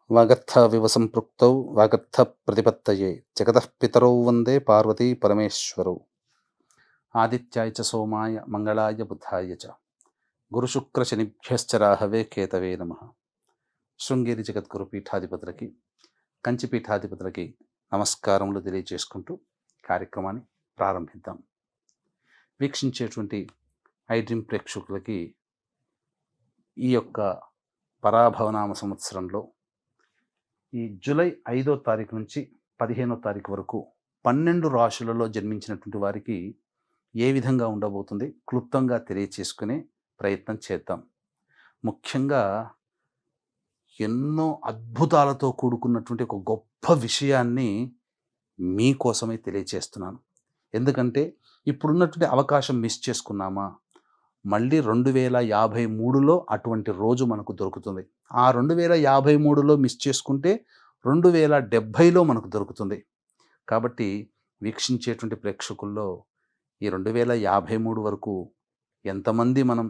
వాగర్థావివ సంపృక్తౌ వాగర్థ ప్రతిపత్తయే జగతః పితరౌ వందే పార్వతీ పరమేశ్వరౌ. ఆదిత్యాయ చ సోమాయ మంగళాయ బుధాయ చ గురుశుక్రశనిభ్యశ్చ రాహవే కేతవే నమః. శృంగేరి జగద్గురు పీఠాధిపతులకి, కంచి పీఠాధిపతులకి నమస్కారములు తెలియజేసుకుంటూ కార్యక్రమాన్ని ప్రారంభిద్దాం. వీక్షించేటువంటి ఐ డ్రీమ్ ప్రేక్షకులకి ఈ యొక్క పరాభవనామ సంవత్సరంలో ఈ జూలై 5వ తారీఖు నుంచి 15వ తారీఖు వరకు 12 రాశులలో జన్మించినటువంటి వారికి ఏ విధంగా ఉండబోతుంది క్లుప్తంగా తెలియచేసుకునే ప్రయత్నం చేద్దాం. ముఖ్యంగా ఎన్నో అద్భుతాలతో కూడుకున్నటువంటి ఒక గొప్ప విషయాన్ని మీకోసమే తెలియచేస్తున్నాను. ఎందుకంటే ఇప్పుడున్నటువంటి అవకాశం మిస్ చేసుకున్నామా, మళ్ళీ 2053లో అటువంటి రోజు మనకు దొరుకుతుంది. ఆ 2053లో మిస్ చేసుకుంటే 2070లో మనకు దొరుకుతుంది. కాబట్టి వీక్షించేటువంటి ప్రేక్షకుల్లో ఈ 2053 వరకు ఎంతమంది మనం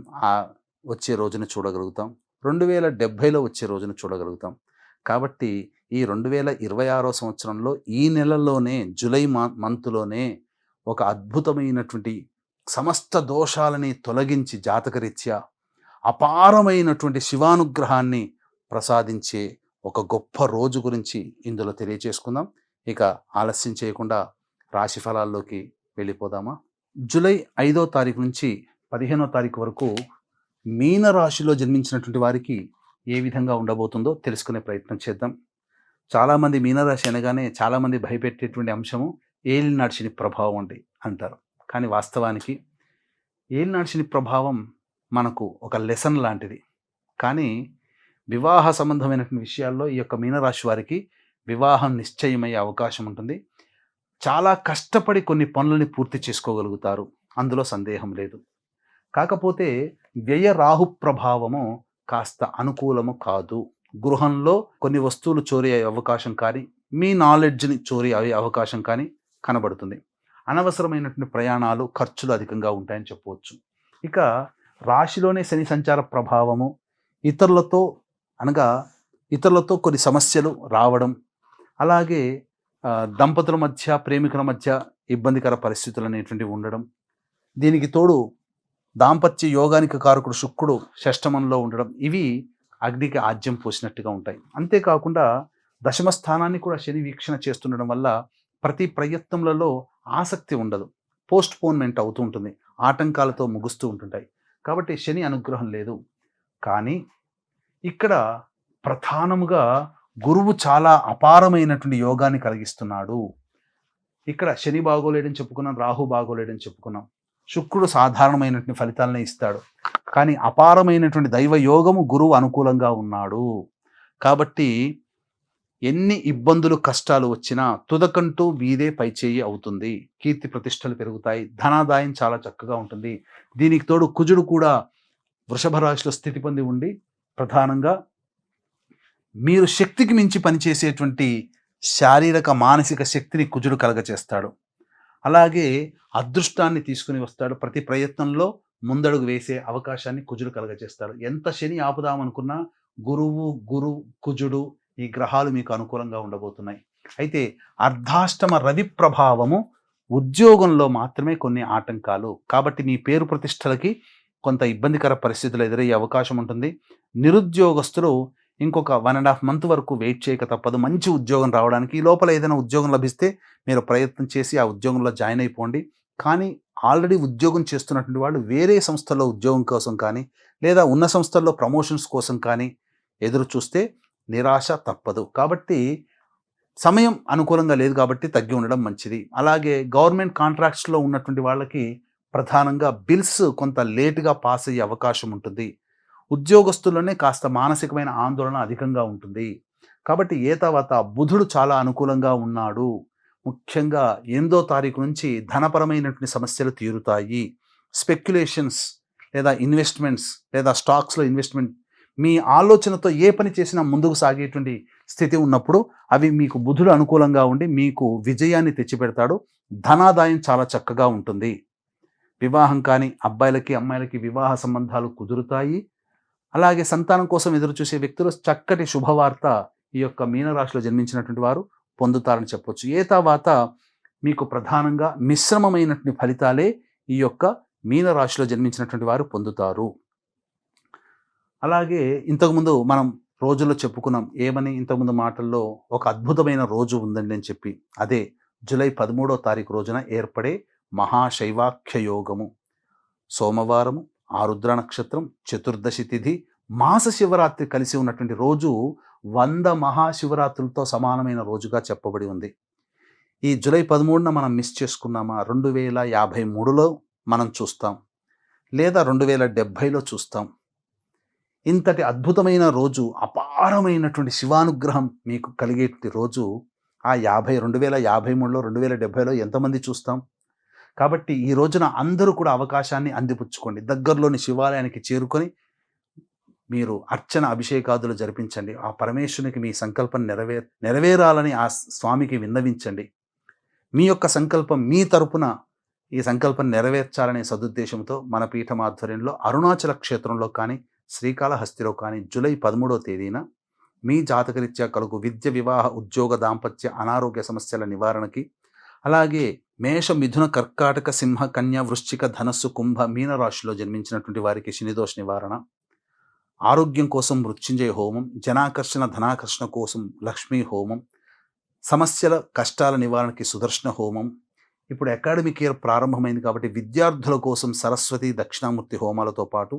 వచ్చే రోజును చూడగలుగుతాం, 2070లో వచ్చే రోజును చూడగలుగుతాం. కాబట్టి ఈ 2026వ సంవత్సరంలో ఈ నెలలోనే జూలై మంత్లోనే ఒక అద్భుతమైనటువంటి సమస్త దోషాలని తొలగించి జాతకరీత్యా అపారమైనటువంటి శివానుగ్రహాన్ని ప్రసాదించే ఒక గొప్ప రోజు గురించి ఇందులో తెలియచేసుకుందాం. ఇక ఆలస్యం చేయకుండా రాశి ఫలాల్లోకి వెళ్ళిపోదామా. జూలై 5వ తారీఖు నుంచి 15వ తారీఖు వరకు మీనరాశిలో జన్మించినటువంటి వారికి ఏ విధంగా ఉండబోతుందో తెలుసుకునే ప్రయత్నం చేద్దాం. చాలామంది మీనరాశి అనగానే చాలామంది భయపెట్టేటువంటి అంశము ఏలినాటి శని ప్రభావం అంటారు. కానీ వాస్తవానికి ఏలినాటి శని ప్రభావం మనకు ఒక లెసన్ లాంటిది. కానీ వివాహ సంబంధమైనటువంటి విషయాల్లో ఈ యొక్క మీనరాశి వారికి వివాహం నిశ్చయమయ్యే అవకాశం ఉంటుంది. చాలా కష్టపడి కొన్ని పనులని పూర్తి చేసుకోగలుగుతారు, అందులో సందేహం లేదు. కాకపోతే వ్యయ రాహు ప్రభావము కాస్త అనుకూలము కాదు. గృహంలో కొన్ని వస్తువులు చోరీ అయ్యే అవకాశం కానీ, మీ నాలెడ్జ్ని చోరీ అయ్యే అవకాశం కానీ కనబడుతుంది. అనవసరమైనటువంటి ప్రయాణాలు, ఖర్చులు అధికంగా ఉంటాయని చెప్పవచ్చు. ఇక రాశిలోనే శని సంచార ప్రభావము ఇతరులతో కొన్ని సమస్యలు రావడం, అలాగే దంపతుల మధ్య, ప్రేమికుల మధ్య ఇబ్బందికర పరిస్థితులు అనేటువంటివి ఉండడం, దీనికి తోడు దాంపత్య యోగానికి కారకుడు శుక్రుడు షష్టమంలో ఉండడం, ఇవి అగ్నికి ఆజ్యం పోసినట్టుగా ఉంటాయి. అంతేకాకుండా దశమ స్థానాన్ని కూడా శని వీక్షణ చేస్తుండడం వల్ల ప్రతి ప్రయత్నంలలో ఆసక్తి ఉండదు, పోస్ట్ పోన్మెంట్ అవుతూ ఉంటుంది, ఆటంకాలతో ముగుస్తూ ఉంటుంటాయి. కాబట్టి శని అనుగ్రహం లేదు. కానీ ఇక్కడ ప్రధానముగా గురువు చాలా అపారమైనటువంటి యోగాన్ని కలిగిస్తున్నాడు. ఇక్కడ శని బాగోలేడని చెప్పుకున్నాం, రాహు బాగోలేడని చెప్పుకున్నాం, శుక్రుడు సాధారణమైనటువంటి ఫలితాలనే ఇస్తాడు. కానీ అపారమైనటువంటి దైవ యోగము గురువు అనుకూలంగా ఉన్నాడు. కాబట్టి ఎన్ని ఇబ్బందులు, కష్టాలు వచ్చినా తుదకంటూ వీదే పైచేయి అవుతుంది. కీర్తి ప్రతిష్టలు పెరుగుతాయి, ధనాదాయం చాలా చక్కగా ఉంటుంది. దీనికి తోడు కుజుడు కూడా వృషభ రాశిలో స్థితి పొంది ఉండి ప్రధానంగా మీరు శక్తికి మించి పనిచేసేటువంటి శారీరక మానసిక శక్తిని కుజుడు కలగచేస్తాడు. అలాగే అదృష్టాన్ని తీసుకుని వస్తాడు. ప్రతి ప్రయత్నంలో ముందడుగు వేసే అవకాశాన్ని కుజుడు కలగచేస్తాడు. ఎంత శని ఆపుదామనుకున్నా కుజుడు ఈ గ్రహాలు మీకు అనుకూలంగా ఉండబోతున్నాయి. అయితే అర్ధాష్టమ రవి ప్రభావము ఉద్యోగంలో మాత్రమే కొన్ని ఆటంకాలు. కాబట్టి మీ పేరు ప్రతిష్టలకి కొంత ఇబ్బందికర పరిస్థితులు ఎదురయ్యే అవకాశం ఉంటుంది. నిరుద్యోగస్తులు ఇంకొక 1.5 month వరకు వెయిట్ చేయక తప్పదు మంచి ఉద్యోగం రావడానికి. ఈ లోపల ఏదైనా ఉద్యోగం లభిస్తే మీరు ప్రయత్నం చేసి ఆ ఉద్యోగంలో జాయిన్ అయిపోండి. కానీ ఆల్రెడీ ఉద్యోగం చేస్తున్నటువంటి వాళ్ళు వేరే సంస్థల్లో ఉద్యోగం కోసం కానీ, లేదా ఉన్న సంస్థల్లో ప్రమోషన్స్ కోసం కానీ ఎదురు చూస్తే నిరాశ తప్పదు. కాబట్టి సమయం అనుకూలంగా లేదు కాబట్టి తగ్గి ఉండడం మంచిది. అలాగే గవర్నమెంట్ కాంట్రాక్ట్స్లో ఉన్నటువంటి వాళ్ళకి ప్రధానంగా బిల్స్ కొంత లేటుగా పాస్ అయ్యే అవకాశం ఉంటుంది. ఉద్యోగస్తుల్లోనే కాస్త మానసికమైన ఆందోళన అధికంగా ఉంటుంది. కాబట్టి తర్వాత బుధుడు చాలా అనుకూలంగా ఉన్నాడు. ముఖ్యంగా 8వ తారీఖు నుంచి ధనపరమైనటువంటి సమస్యలు తీరుతాయి. స్పెక్యులేషన్స్ లేదా ఇన్వెస్ట్మెంట్స్ లేదా స్టాక్స్లో ఇన్వెస్ట్మెంట్, మీ ఆలోచనతో ఏ పని చేసినా ముందుకు సాగేటువంటి స్థితి ఉన్నప్పుడు అవి మీకు బుధుడు అనుకూలంగా ఉండి మీకు విజయాన్ని తెచ్చిపెడతాడు. ధనాదాయం చాలా చక్కగా ఉంటుంది. వివాహం కానీ అబ్బాయిలకి, అమ్మాయిలకి వివాహ సంబంధాలు కుదురుతాయి. అలాగే సంతానం కోసం ఎదురు చూసే వ్యక్తులు చక్కటి శుభవార్త ఈ యొక్క మీనరాశిలో జన్మించినటువంటి వారు పొందుతారని చెప్పొచ్చు. తర్వాత మీకు ప్రధానంగా మిశ్రమమైనటువంటి ఫలితాలే ఈ యొక్క మీనరాశిలో జన్మించినటువంటి వారు పొందుతారు. అలాగే ఇంతకుముందు మనం రోజుల్లో చెప్పుకున్నాం. ఏమని ఇంతకుముందు మాటల్లో ఒక అద్భుతమైన రోజు ఉందండి అని చెప్పి. అదే జూలై 13వ తారీఖు రోజున ఏర్పడే మహాశైవాఖ్య యోగము. సోమవారము, ఆరుద్ర నక్షత్రం, చతుర్దశి తిథి, మాస శివరాత్రి కలిసి ఉన్నటువంటి రోజు 100 మహాశివరాత్రులతో సమానమైన రోజుగా చెప్పబడి ఉంది. ఈ జూలై 13న మనం మిస్ చేసుకున్నామా 2053లో మనం చూస్తాం, లేదా 2070లో చూస్తాం. ఇంతటి అద్భుతమైన రోజు, అపారమైనటువంటి శివానుగ్రహం మీకు కలిగేటి రోజు ఆ 2053లో 2070లో ఎంతమంది చూస్తాం? కాబట్టి ఈ రోజున అందరూ కూడా అవకాశాన్ని అందిపుచ్చుకోండి. దగ్గరలోని శివాలయానికి చేరుకొని మీరు అర్చన అభిషేకాదులు జరిపించండి. ఆ పరమేశ్వరునికి మీ సంకల్పం నెరవేరాలని ఆ స్వామికి విన్నవించండి. మీ యొక్క సంకల్పం మీ తరపున ఈ సంకల్పం నెరవేర్చాలనే సదుద్దేశంతో మన పీఠం ఆధ్వర్యంలో అరుణాచల క్షేత్రంలో కానీ, శ్రీకాళహస్తిలో కానీ జూలై 13వ తేదీన మీ జాతకరీత్యా కలుగు విద్య, వివాహ, ఉద్యోగ, దాంపత్య, అనారోగ్య సమస్యల నివారణకి, అలాగే మేష, మిథున, కర్కాటక, సింహ, కన్య, వృశ్చిక, ధనస్సు, కుంభ, మీన రాశిలో జన్మించినటువంటి వారికి శనిదోష నివారణ, ఆరోగ్యం కోసం మృత్యుంజయ హోమం, జనాకర్షణ, ధనాకర్షణ కోసం లక్ష్మీ హోమం, సమస్యల కష్టాల నివారణకి సుదర్శన హోమం. ఇప్పుడు అకాడమిక్ ఇయర్ ప్రారంభమైంది కాబట్టి విద్యార్థుల కోసం సరస్వతి, దక్షిణామూర్తి హోమాలతో పాటు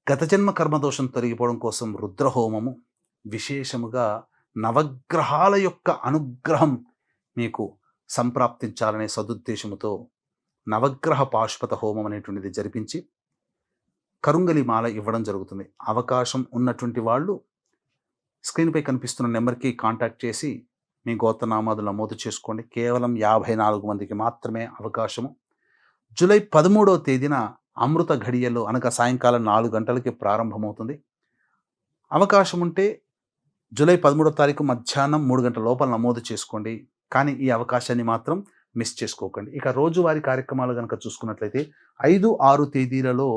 గత జన్మ కర్మదోషం తొలగిపోవడం కోసం రుద్రహోమము, విశేషముగా నవగ్రహాల యొక్క అనుగ్రహం మీకు సంప్రాప్తించాలనే సదుద్దేశముతో నవగ్రహ పాశుపత హోమం అనేటువంటిది జరిపించి కరుంగలి మాల ఇవ్వడం జరుగుతుంది. అవకాశం ఉన్నటువంటి వాళ్ళు స్క్రీన్పై కనిపిస్తున్న నెంబర్కి కాంటాక్ట్ చేసి మీ గోత్రనామాదులు నమోదు చేసుకోండి. కేవలం 54 మందికి మాత్రమే అవకాశము. జూలై 13వ తేదీన అమృత ఘడియల్లో అనగా సాయంకాలం 4 గంటలకి ప్రారంభమవుతుంది. అవకాశం ఉంటే జూలై 13వ తారీఖు మధ్యాహ్నం 3 గంటల లోపల నమోదు చేసుకోండి. కానీ ఈ అవకాశాన్ని మాత్రం మిస్ చేసుకోకండి. ఇక రోజువారీ కార్యక్రమాలు కనుక చూసుకున్నట్లయితే 5, 6 తేదీలలో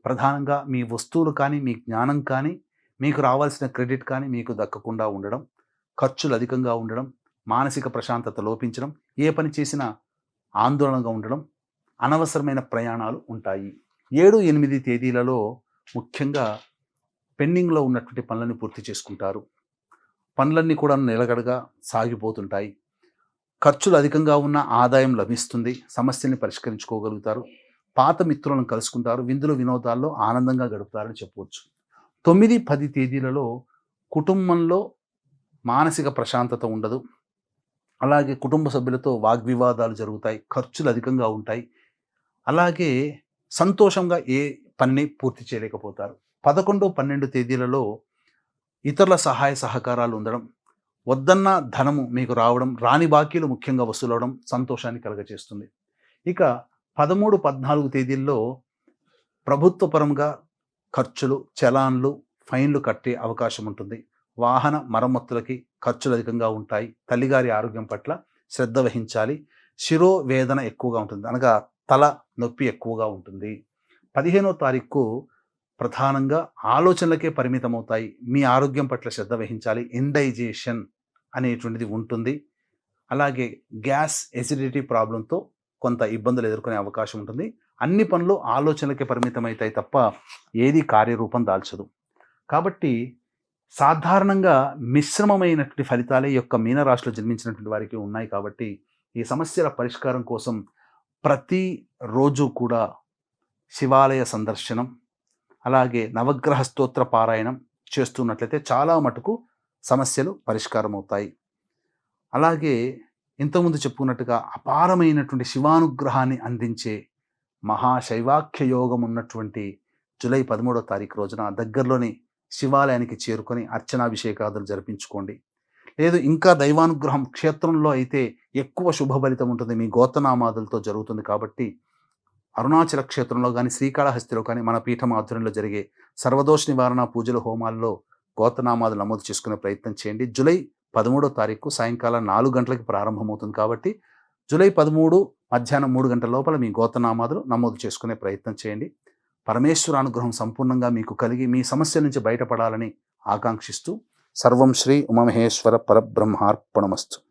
ప్రధానంగా మీ వస్తువులు కానీ, మీ జ్ఞానం కానీ, మీకు రావాల్సిన క్రెడిట్ కానీ మీకు దక్కకుండా ఉండడం, ఖర్చులు అధికంగా ఉండడం, మానసిక ప్రశాంతత లోపించడం, ఏ పని చేసినా ఆందోళనగా ఉండడం, అనవసరమైన ప్రయాణాలు ఉంటాయి. 7, 8 తేదీలలో ముఖ్యంగా పెండింగ్లో ఉన్నటువంటి పనులని పూర్తి చేసుకుంటారు. పనులన్నీ కూడా నిలకడగా సాగిపోతుంటాయి. ఖర్చులు అధికంగా ఉన్న ఆదాయం లభిస్తుంది. సమస్యల్ని పరిష్కరించుకోగలుగుతారు. పాత మిత్రులను కలుసుకుంటారు. విందులు వినోదాల్లో ఆనందంగా గడుపుతారని చెప్పవచ్చు. 9, 10 తేదీలలో కుటుంబంలో మానసిక ప్రశాంతత ఉండదు. అలాగే కుటుంబ సభ్యులతో వాగ్వివాదాలు జరుగుతాయి. ఖర్చులు అధికంగా ఉంటాయి. అలాగే సంతోషంగా ఏ పనిని పూర్తి చేయలేకపోతారు. 11, 12 తేదీలలో ఇతరుల సహాయ సహకారాలు ఉండడం, వద్దన్న ధనము మీకు రావడం, రాని బాకీలు ముఖ్యంగా వసూలవడం సంతోషాన్ని కలుగజేస్తుంది. ఇక 13, 14 తేదీల్లో ప్రభుత్వపరంగా ఖర్చులు, చలాన్లు, ఫైన్లు కట్టే అవకాశం ఉంటుంది. వాహన మరమ్మతులకి ఖర్చులు అధికంగా ఉంటాయి. తల్లిగారి ఆరోగ్యం పట్ల శ్రద్ధ వహించాలి. శిరోవేదన ఎక్కువగా ఉంటుంది, అనగా తల నొప్పి ఎక్కువగా ఉంటుంది. 15వ తారీఖు ప్రధానంగా ఆలోచనలకే పరిమితమవుతాయి. మీ ఆరోగ్యం పట్ల శ్రద్ధ వహించాలి. ఇండైజేషన్ అనేటువంటిది ఉంటుంది. అలాగే గ్యాస్, ఎసిడిటీ ప్రాబ్లంతో కొంత ఇబ్బందులు ఎదుర్కొనే అవకాశం ఉంటుంది. అన్ని పనులు ఆలోచనలకే పరిమితమవుతాయి తప్ప ఏది కార్యరూపం దాల్చదు. కాబట్టి సాధారణంగా మిశ్రమమైనటువంటి ఫలితాలే యొక్క మీనరాశిలో జన్మించినటువంటి వారికి ఉన్నాయి. కాబట్టి ఈ సమస్యల పరిష్కారం కోసం ప్రతి రోజు కూడా శివాలయ సందర్శనం, అలాగే నవగ్రహ స్తోత్ర పారాయణం చేస్తున్నట్లయితే చాలా మటుకు సమస్యలు పరిష్కారం అవుతాయి. అలాగే ఇంతకుముందు చెప్పుకున్నట్టుగా అపారమైనటువంటి శివానుగ్రహాన్ని అందించే మహాశైవాఖ్య యోగం ఉన్నటువంటి జూలై 13వ తారీఖు రోజున దగ్గరలోని శివాలయానికి చేరుకొని అర్చనాభిషేకాదులు జరిపించుకోండి. లేదు ఇంకా దైవానుగ్రహం క్షేత్రంలో అయితే ఎక్కువ శుభఫలితం ఉంటుంది. మీ గోత్రనామాదులతో జరుగుతుంది కాబట్టి అరుణాచల క్షేత్రంలో కానీ, శ్రీకాళహస్తిలో కానీ మన పీఠం ఆధ్వర్యంలో జరిగే సర్వదోష నివారణ పూజల హోమాల్లో గోత్రనామాదులు నమోదు చేసుకునే ప్రయత్నం చేయండి. జూలై 13వ తారీఖు సాయంకాలం 4 గంటలకి ప్రారంభమవుతుంది కాబట్టి జూలై 13 మధ్యాహ్నం 3 గంటల లోపల మీ గోత్రనామాదులు నమోదు చేసుకునే ప్రయత్నం చేయండి. పరమేశ్వర అనుగ్రహం సంపూర్ణంగా మీకు కలిగి మీ సమస్య నుంచి బయటపడాలని ఆకాంక్షిస్తూ సర్వం శ్రీ ఉమామహేశ్వర పరబ్రహ్మార్పణమస్తు.